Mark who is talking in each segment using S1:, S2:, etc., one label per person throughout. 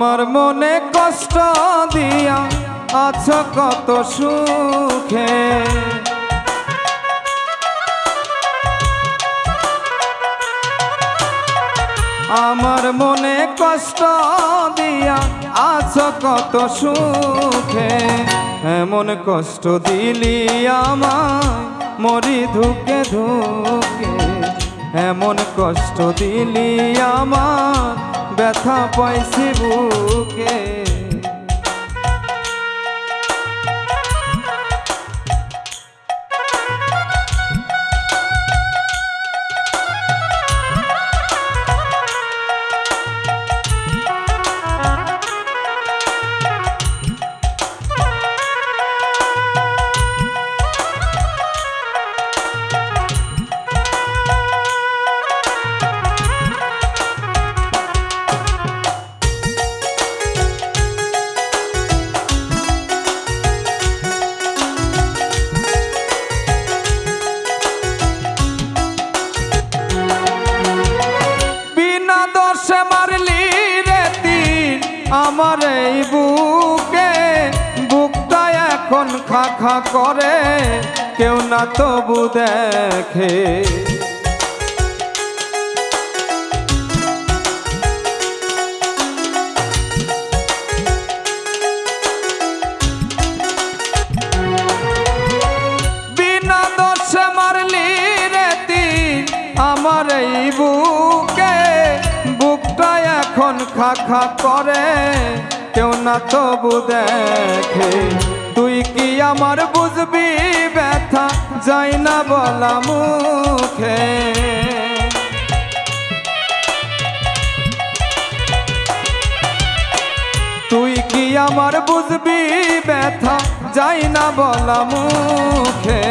S1: আমার মনে কষ্ট দিয়া আছো কত সুখে, আমার মনে কষ্ট দিয়া আছো কত সুখে। এমন কষ্ট দিলি আমায় মরি ধুকে ধুকে, এমন কষ্ট দিলি আমার ব্যথা পাইছি বুকে। মারলি রে তীর আমার এই বুকে, বুকটা এখন খা খা করে কেউ না তবু দেখে। বিনা দোষে মারলি রে তীর আমার এই বুকে, বুকটা এখন খা খা করে কেউ না তবু দেখে। তুই কি আমার বুঝবি ব্যথা যাই না বলা মুখে, তুই কি আমার বুঝবি ব্যথা যাই না বলা মুখে।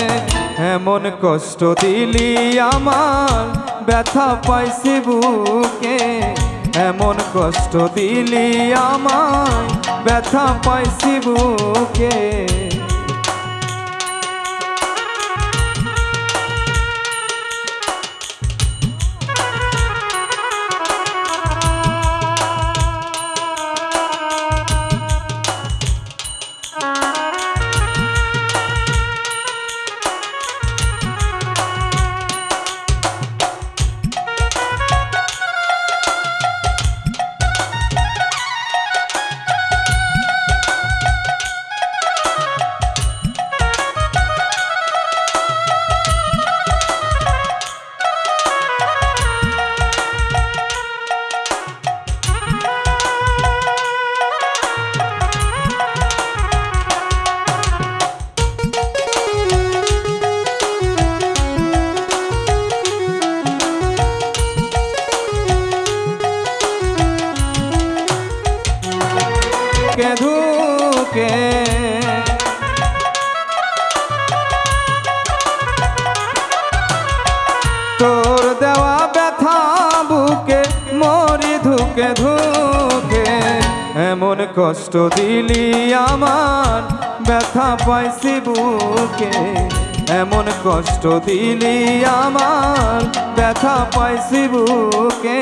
S1: এমন কষ্ট দিলি আমার ব্যথা পাইছি বুকে, এমন কষ্ট দিলি আমায় ব্যথা পাইছি বুকে। ধুকে তোর দেওয়া ব্যথা বুকে মরি ধুকে ধুকে, এমন কষ্ট দিলি আমার ব্যথা পাইছি বুকে, এমন কষ্ট দিলি আমার ব্যথা পাইছি বুকে।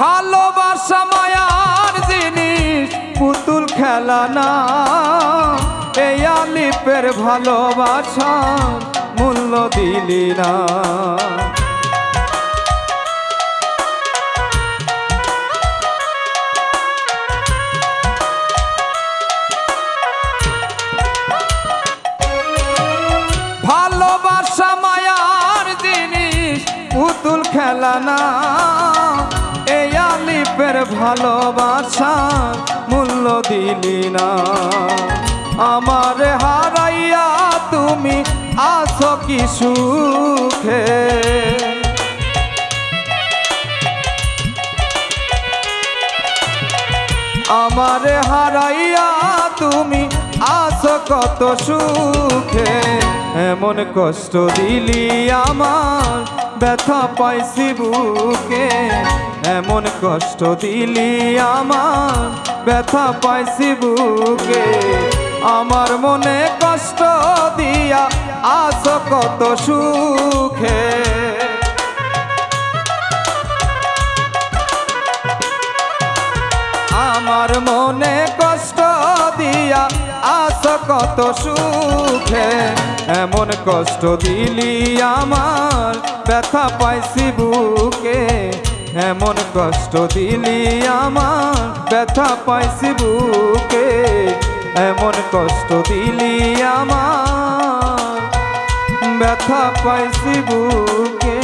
S1: ভালোবাসা মায়ার জিনিস পুতুল খেলা না, এই আলিপের ভালোবাসা মূল্য দিলি না। ভালোবাসা মায়ার জিনিস পুতুল খেলা না, এই আলি ভালোবাসার মূল্য দিলি না। আমারে হারাইয়া তুমি আছো কি সুখে, আমারে হারাইয়া তুমি আছো কত সুখে। এমন কষ্ট দিলি আমার ব্যথা পাইছি বুকে, এমন কষ্ট দিলি আমার ব্যথা পাইছি বুকে। আমার মনে কষ্ট দিয়া আছো কত সুখে, আমার মনে কষ্ট দিয়া আছো কত সুখে। এমন কষ্ট দিলি আমার ব্যথা পাইছি বুকে, এমন কষ্ট দিলি আমার ব্যথা পাইছি বুকে, এমন কষ্ট দিলি আমার ব্যথা পাইছি বুকে।